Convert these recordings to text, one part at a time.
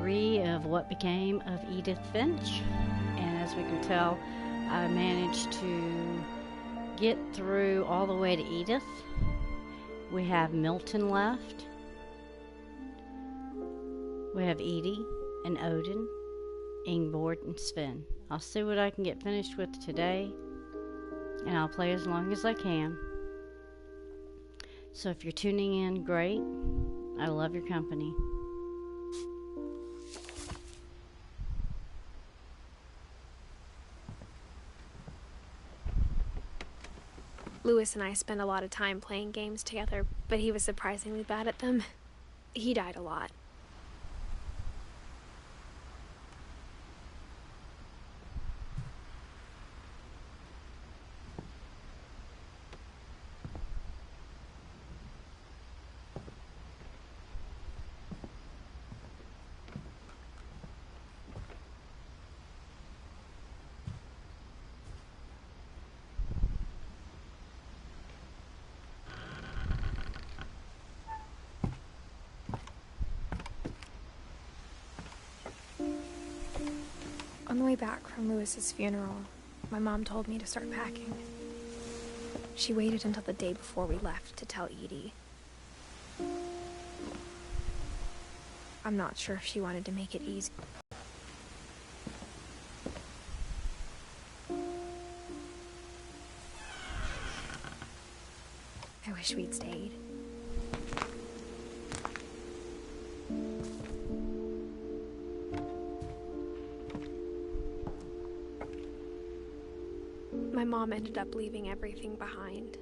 3 of What Became of Edith Finch. And as we can tell, I managed to get through all the way to Edith. We have Milton left. We have Edie and Odin, Ingeborg and Sven. I'll see what I can get finished with today, and I'll play as long as I can. So if you're tuning in, great. I love your company. Lewis and I spent a lot of time playing games together, but he was surprisingly bad at them. He died a lot. On the way back from Lewis's funeral, my mom told me to start packing. She waited until the day before we left to tell Edie. I'm not sure if she wanted to make it easy. I wish we'd stayed. My mom ended up leaving everything behind.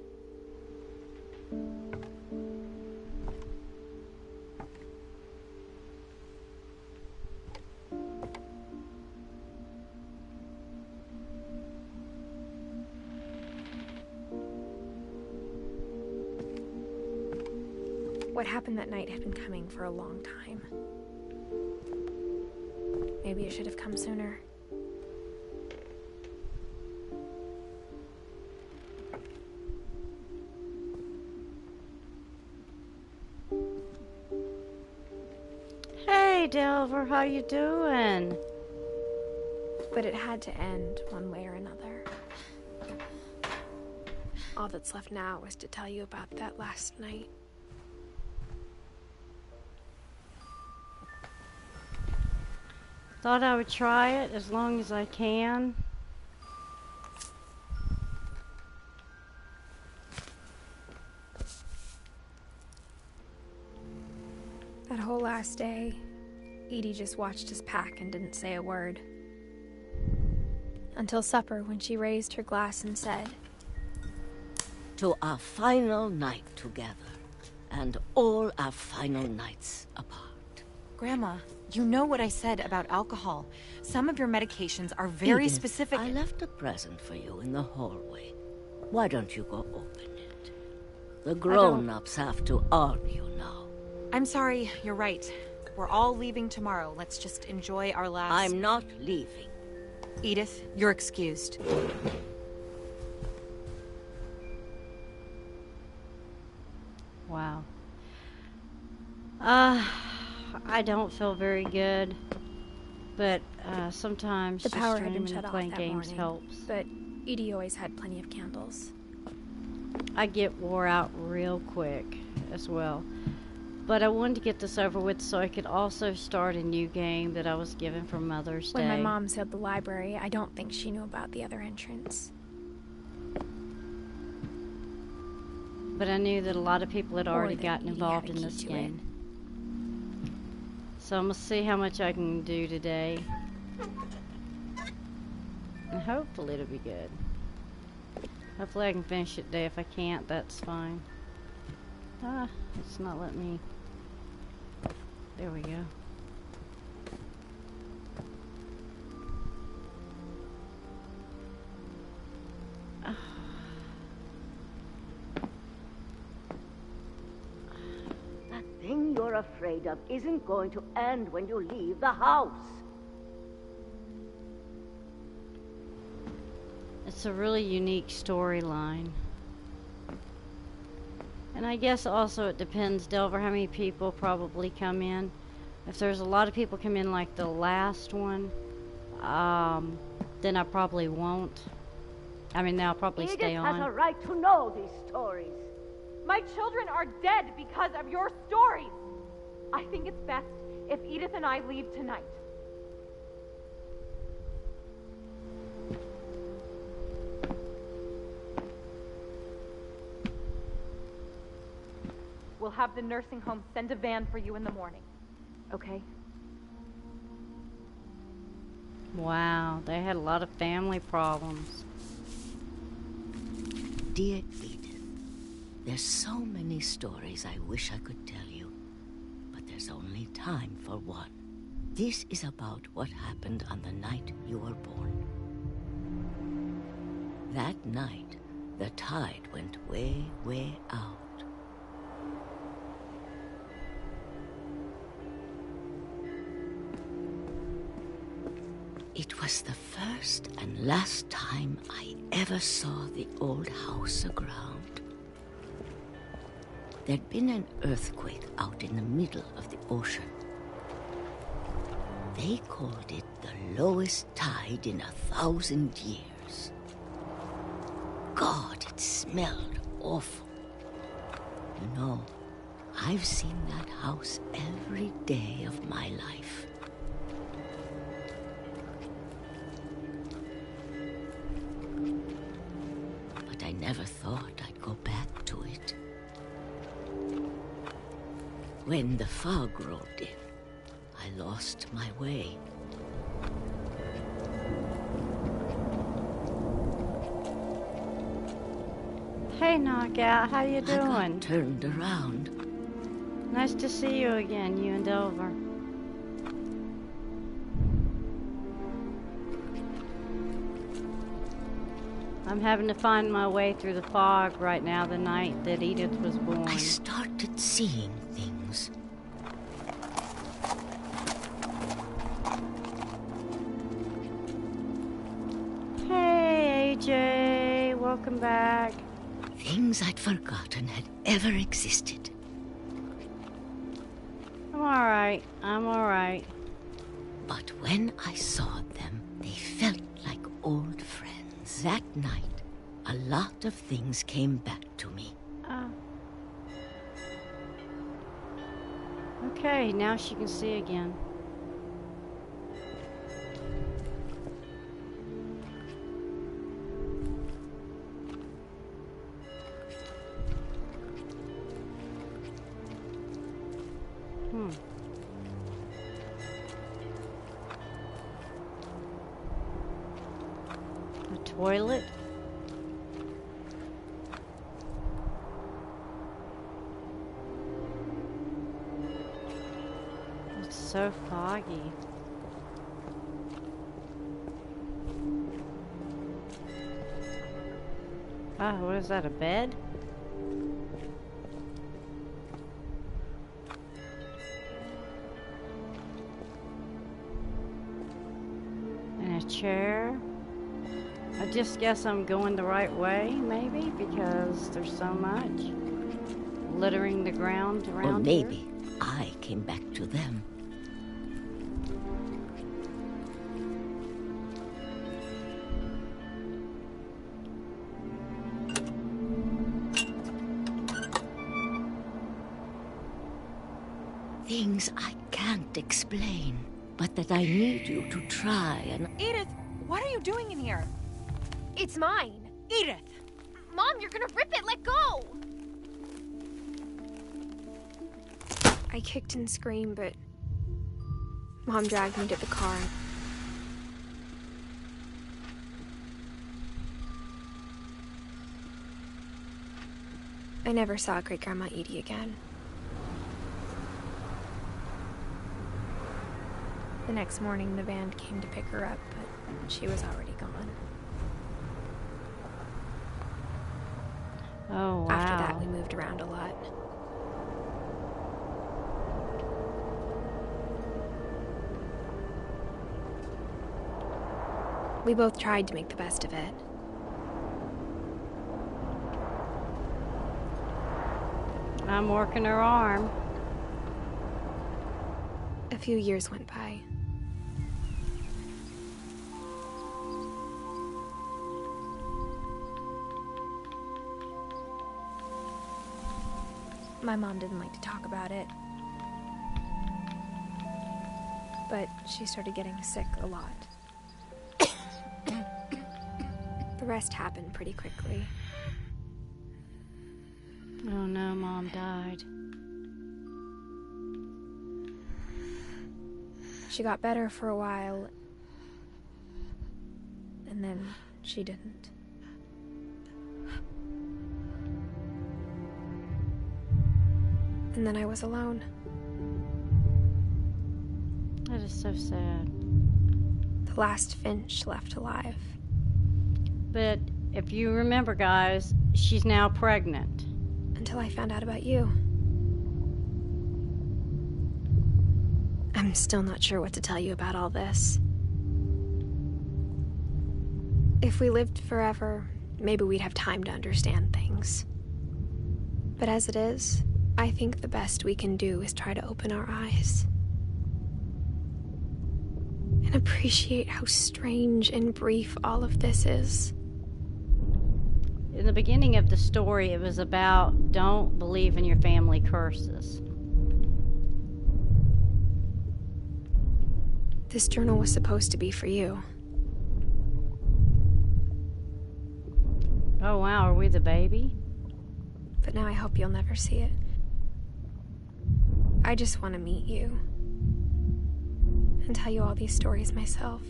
What happened that night had been coming for a long time. Maybe it should have come sooner. Hey Delver, how you doing? But it had to end one way or another. All that's left now is to tell you about that last night. Thought I would try it as long as I can. That whole last day, Edie just watched us pack and didn't say a word. Until supper, when she raised her glass and said, "To our final night together, and all our final nights apart." Grandma, you know what I said about alcohol. Some of your medications are very Edith, specific. I left a present for you in the hallway. Why don't you go open it? The grown-ups have to argue now. I'm sorry, you're right. We're all leaving tomorrow. Let's just enjoy our last... I'm not leaving. Edith, you're excused. Wow. I don't feel very good, but sometimes the power had streaming been shut and off playing that games morning, helps. but Edie always had plenty of candles. I get wore out real quick as well. But I wanted to get this over with so I could also start a new game that I was given for Mother's Day. When my mom sealed the library, I don't think she knew about the other entrance. But I knew that a lot of people had already gotten Edie involved had a in key this to game. So I'm going to see how much I can do today. And hopefully it'll be good. Hopefully I can finish it today. If I can't, that's fine. It's not letting me... There we go. That thing you're afraid of isn't going to end when you leave the house. It's a really unique storyline. And I guess also it depends, Delver, how many people probably come in. If there's a lot of people come in like the last one, then I probably won't. I mean, I'll probably stay on. Edith has a right to know these stories. My children are dead because of your stories. I think it's best if Edith and I leave tonight. We'll have the nursing home send a van for you in the morning. Okay? Wow, they had a lot of family problems. Dear Edith, there's so many stories I wish I could tell you, but there's only time for one. This is about what happened on the night you were born. That night, the tide went way, way out. It was the first and last time I ever saw the old house aground. There'd been an earthquake out in the middle of the ocean. They called it the lowest tide in 1,000 years. God, it smelled awful. You know, I've seen that house every day of my life. But I never thought I'd go back to it. When the fog rolled in, I lost my way. Hey, Knockout, how you I doing? got turned around. Nice to see you again, you and Dover. I'm having to find my way through the fog right now, the night that Edith was born. I started seeing things. Hey, AJ, welcome back. Things I'd forgotten had ever existed. I'm alright. But when I saw them, they felt like old friends. That night, a lot of things came back to me. Okay, now she can see again. A toilet? It's so foggy. Oh, what is that, a bed? And a chair. I just guess I'm going the right way, maybe, because there's so much littering the ground around Or here. maybe I came back to them. Things I can't explain, but that I need you to try and... Edith, what are you doing in here? It's mine. Edith! Mom, you're gonna rip it. Let go! I kicked and screamed, but Mom dragged me to the car. I never saw Great-Grandma Edie again. The next morning, the van came to pick her up, but she was already gone. Oh, wow. After that, we moved around a lot. We both tried to make the best of it. I'm working her arm. A few years went by. My mom didn't like to talk about it. But she started getting sick a lot. The rest happened pretty quickly. Oh no, Mom died. She got better for a while, and then she didn't. And then I was alone. That is so sad. The last Finch left alive. But if you remember, guys, she's now pregnant. Until I found out about you. I'm still not sure what to tell you about all this. If we lived forever, maybe we'd have time to understand things. But as it is, I think the best we can do is try to open our eyes. And appreciate how strange and brief all of this is. In the beginning of the story, it was about don't believe in your family curses. This journal was supposed to be for you. Oh wow, are we the baby? But now I hope you'll never see it. I just want to meet you. And tell you all these stories myself.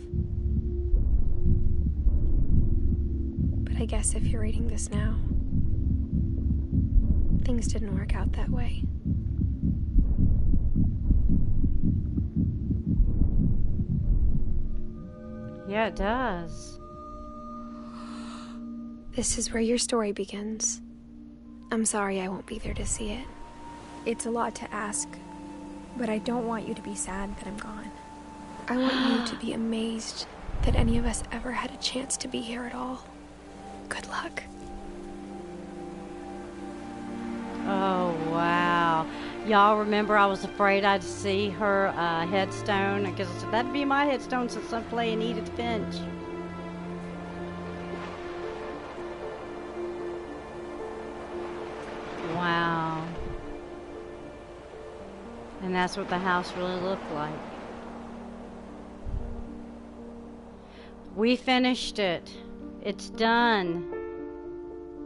But I guess if you're reading this now, things didn't work out that way. Yeah, it does. This is where your story begins. I'm sorry I won't be there to see it. It's a lot to ask, but I don't want you to be sad that I'm gone. I want you to be amazed that any of us ever had a chance to be here at all. Good luck. Oh, wow. Y'all remember I was afraid I'd see her headstone? Because that'd be my headstone since I'm playing Edith Finch. Wow. And that's what the house really looked like. We finished it. It's done.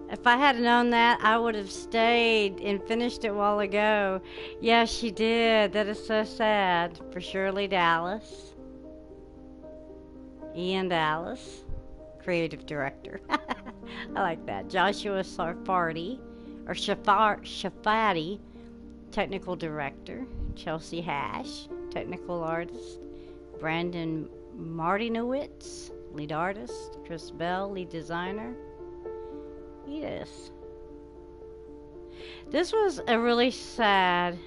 If I had known that, I would have stayed and finished it a while ago. Yeah, she did. That is so sad. For Shirley Dallas. Ian Dallas, creative director. I like that. Joshua Sarfati, or Shafati, technical director. Chelsea Hash, technical artist. Brandon Martinowitz, lead artist. Chris Bell, lead designer. Edith. This was a really sad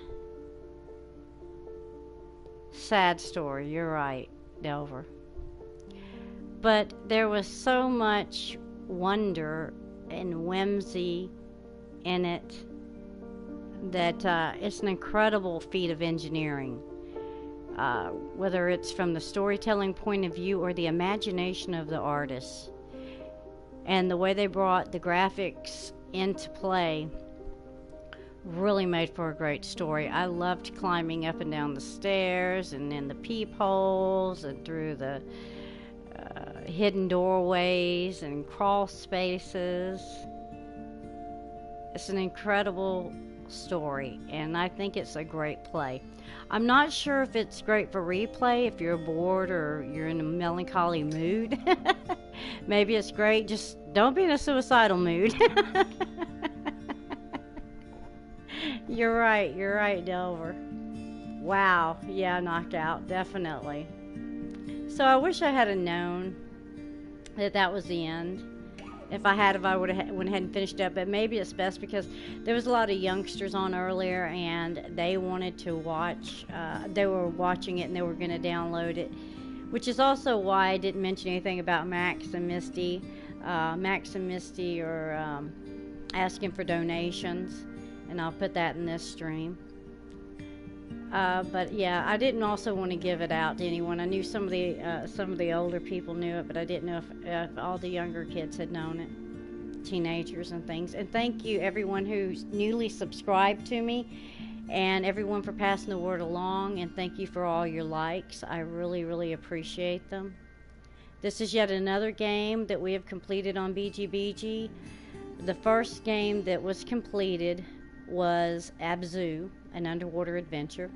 story. You're right, Delver. But there was so much wonder and whimsy in it that it's an incredible feat of engineering. Whether it's from the storytelling point of view or the imagination of the artists. And the way they brought the graphics into play really made for a great story. I loved climbing up and down the stairs and in the peepholes and through the hidden doorways and crawl spaces. It's an incredible story, and I think it's a great play. I'm not sure if it's great for replay if you're bored or you're in a melancholy mood. Maybe it's great, just don't be in a suicidal mood. You're right, Delver. Wow, yeah, knockout, definitely. So I wish I had known that was the end. If I had, I would have went ahead and finished up. But maybe it's best because there was a lot of youngsters on earlier, and they wanted to watch. They were watching it, and they were going to download it, which is also why I didn't mention anything about Max and Misty. Max and Misty are asking for donations, and I'll put that in this stream. But yeah, I didn't also want to give it out to anyone. I knew some of the older people knew it, but I didn't know if all the younger kids had known it, teenagers and things. And thank you everyone who's newly subscribed to me, and everyone for passing the word along. And thank you for all your likes. I really, really appreciate them. This is yet another game that we have completed on BGBG. The first game that was completed was Abzu, an underwater adventure.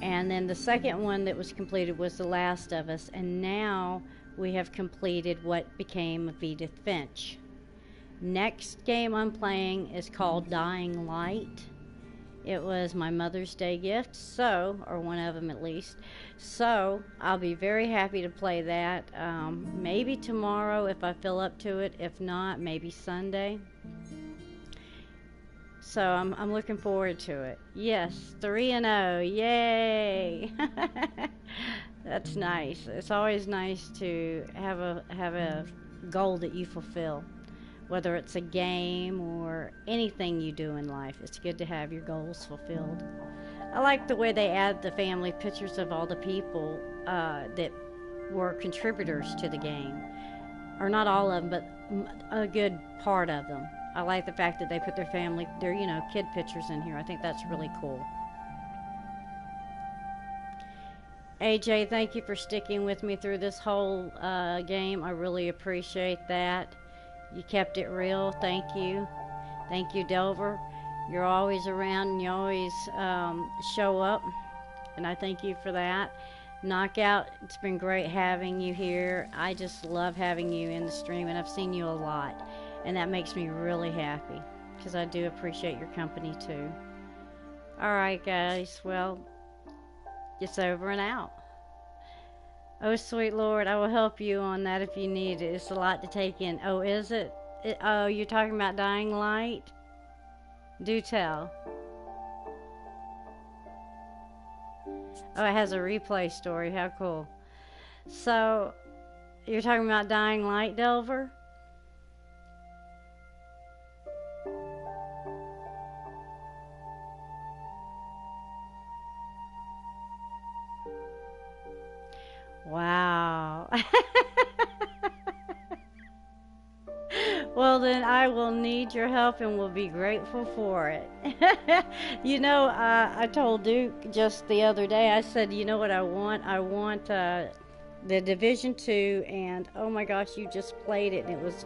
And then the second one that was completed was The Last of Us. And now we have completed what became of Edith Finch. Next game I'm playing is called Dying Light. It was my Mother's Day gift, or one of them at least. So I'll be very happy to play that. Maybe tomorrow if I feel up to it. If not, maybe Sunday. So I'm looking forward to it. Yes, 3-0, yay! That's nice. It's always nice to have a goal that you fulfill, whether it's a game or anything you do in life. It's good to have your goals fulfilled. I like the way they add the family pictures of all the people that were contributors to the game, or not all of them, but a good part of them. I like the fact that they put their kid pictures in here. I think that's really cool. AJ, thank you for sticking with me through this whole game. I really appreciate that. You kept it real. Thank you. Thank you, Delver. You're always around and you always show up, and I thank you for that. Knockout, it's been great having you here. I just love having you in the stream, and I've seen you a lot. And that makes me really happy, because I do appreciate your company too. Alright guys, well, it's over and out. Oh sweet Lord, I will help you on that if you need it. It's a lot to take in. Oh, is it? Oh, you're talking about Dying Light? Do tell. Oh, it has a replay story. How cool. So, you're talking about Dying Light, Delver? Wow. Well, then I will need your help and will be grateful for it. I told Duke just the other day, I said, you know what I want? I want the Division 2, and oh my gosh, you just played it, and it was,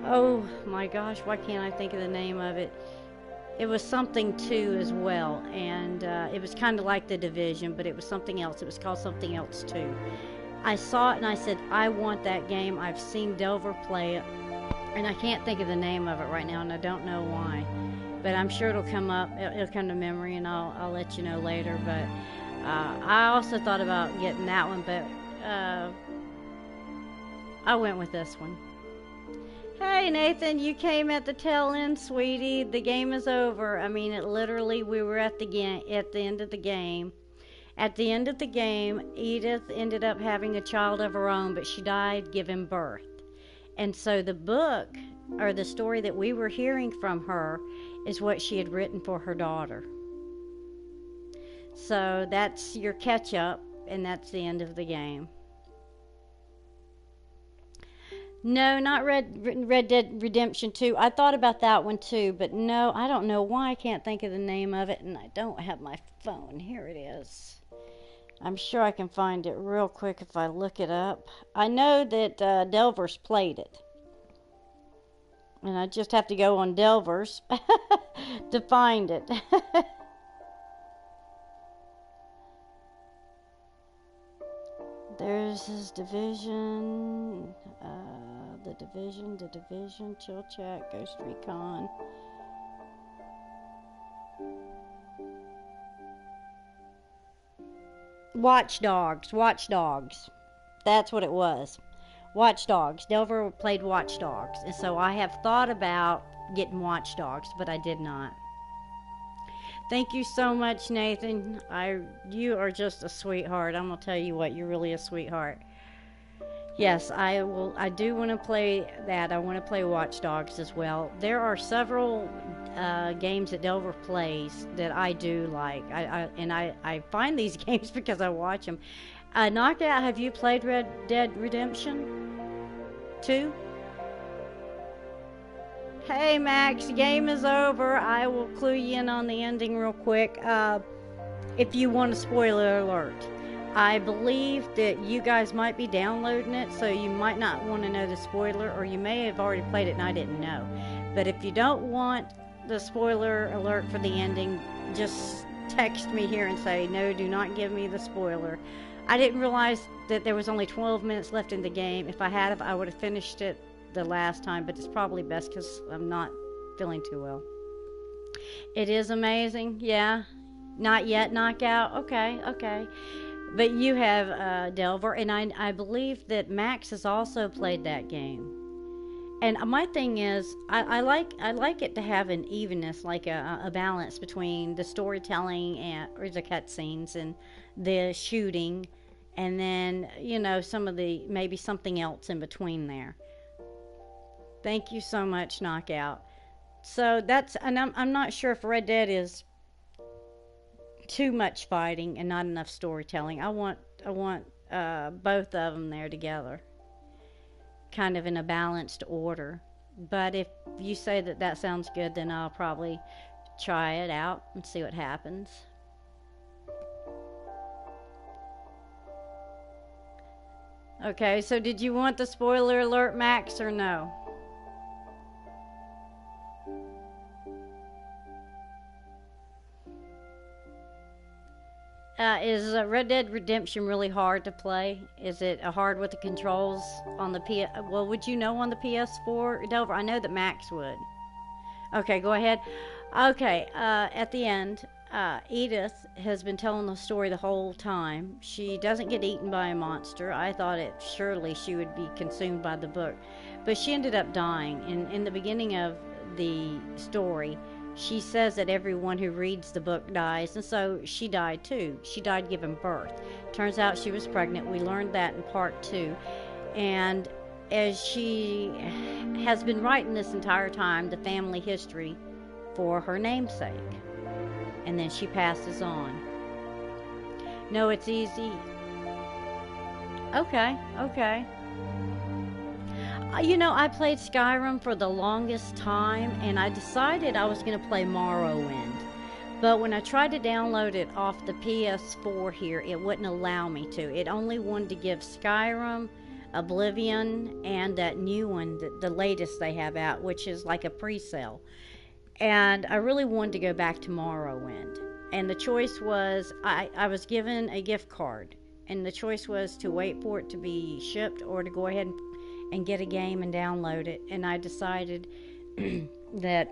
oh my gosh, why can't I think of the name of it? It was something 2 as well, and it was kind of like the Division, but it was something else. It was called something else 2. I saw it and I said, I want that game. I've seen Delver play it, and I can't think of the name of it right now, and I don't know why. But I'm sure it'll come up. It'll come to memory, and I'll let you know later. But I also thought about getting that one, but I went with this one. Hey Nathan, you came at the tail end, sweetie. The game is over. I mean, it literally, we were at the end of the game. At the end of the game, Edith ended up having a child of her own, but she died giving birth. And so the book, or the story that we were hearing from her, is what she had written for her daughter. So that's your catch up, and that's the end of the game. No, not Red Dead Redemption 2. I thought about that one too, but no, I don't know why I can't think of the name of it, and I don't have my phone. Here it is. I'm sure I can find it real quick if I look it up. I know that Delver's played it. And I just have to go on Delver's to find it. There's his Division, the Division, Chill Chat, Ghost Recon. Watch Dogs. That's what it was. Watch Dogs. Delver played Watch Dogs. And so I have thought about getting Watch Dogs, but I did not. Thank you so much, Nathan. You are just a sweetheart. I'm going to tell you what, you're really a sweetheart. Yes, I do want to play that. I want to play Watch Dogs as well. There are several games that Delver plays that I do like. I find these games because I watch them. Knockout, have you played Red Dead Redemption 2? Hey Max, game is over. I will clue you in on the ending real quick. If you want a spoiler alert. I believe that you guys might be downloading it, so you might not want to know the spoiler, or you may have already played it and I didn't know. But if you don't want the spoiler alert for the ending, just text me here and say, no, do not give me the spoiler. I didn't realize that there was only 12 minutes left in the game. If I had, I would have finished it the last time, but it's probably best because I'm not feeling too well. It is amazing, yeah. Not yet knockout, okay. But you have Delver, and I believe that Max has also played that game. And my thing is, I like it to have an evenness, like a balance between the storytelling or the cutscenes and the shooting, and then some of the maybe something else in between there. Thank you so much, Knockout. So and I'm not sure if Red Dead is too much fighting and not enough storytelling. I want both of them there together, kind of in a balanced order. But if you say that sounds good, then I'll probably try it out and see what happens. Okay, so did you want the spoiler alert, Max, or no? Is Red Dead Redemption really hard to play? Is it hard with the controls on the Well, would you know on the PS4, Delver? I know that Max would. Okay, go ahead. Okay, at the end, Edith has been telling the story the whole time. She doesn't get eaten by a monster. I thought surely she would be consumed by the book. But she ended up dying. In the beginning of the story, she says that everyone who reads the book dies, and so she died too. She died giving birth. Turns out she was pregnant. We learned that in part 2. And as she has been writing this entire time, the family history for her namesake. And then she passes on. No, it's easy. Okay. I played Skyrim for the longest time, and I decided I was going to play Morrowind. But when I tried to download it off the PS4 here, it wouldn't allow me to. It only wanted to give Skyrim, Oblivion, and that new one, the latest they have out, which is like a pre-sale. And I really wanted to go back to Morrowind. And the choice was, I was given a gift card. And the choice was to wait for it to be shipped or to go ahead and get a game and download it. And I decided that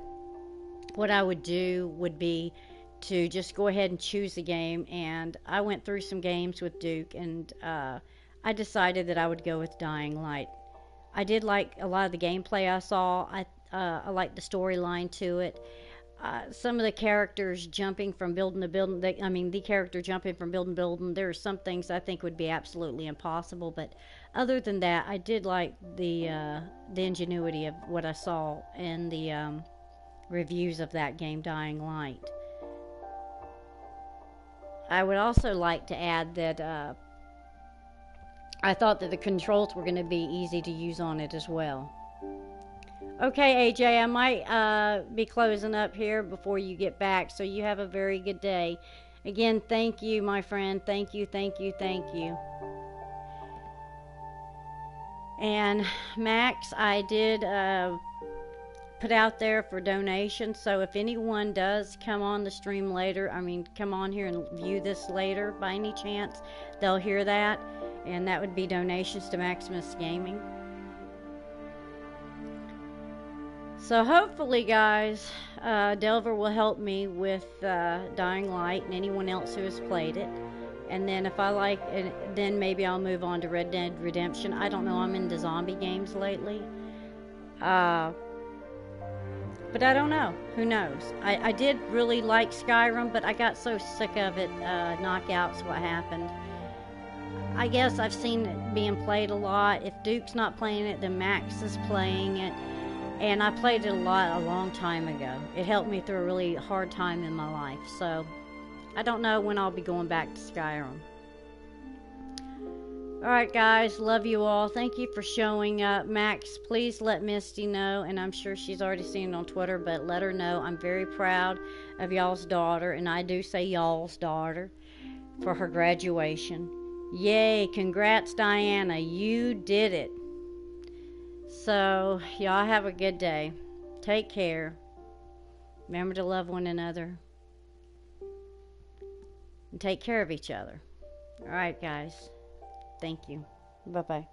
what I would do would be to just go ahead and choose a game. And I went through some games with Duke, and I decided that I would go with Dying Light. I did like a lot of the gameplay I saw. I liked the storyline to it. Some of the characters jumping from building to building, the character jumping from building to building, there are some things I think would be absolutely impossible, but other than that, I did like the ingenuity of what I saw in the reviews of that game, Dying Light. I would also like to add that I thought that the controls were going to be easy to use on it as well. Okay, AJ, I might be closing up here before you get back, so you have a very good day. Again, thank you, my friend. Thank you. And Max, I did put out there for donations, so if anyone does come on the stream later, come on here and view this later by any chance, they'll hear that, and that would be donations to Maximus Gaming. So hopefully, guys, Delver will help me with Dying Light and anyone else who has played it. And then if I like it, then maybe I'll move on to Red Dead Redemption. I don't know, I'm into zombie games lately. But I don't know. Who knows? I did really like Skyrim, but I got so sick of it. Knockouts, what happened. I guess I've seen it being played a lot. If Duke's not playing it, then Max is playing it. And I played it a lot a long time ago. It helped me through a really hard time in my life. So I don't know when I'll be going back to Skyrim. Alright guys, love you all. Thank you for showing up. Max, please let Misty know, and I'm sure she's already seen it on Twitter, but let her know I'm very proud of y'all's daughter, and I do say y'all's daughter, for her graduation. Yay, congrats Diana, you did it. So, y'all have a good day. Take care. Remember to love one another. And take care of each other. Alright guys. Thank you. Bye-bye.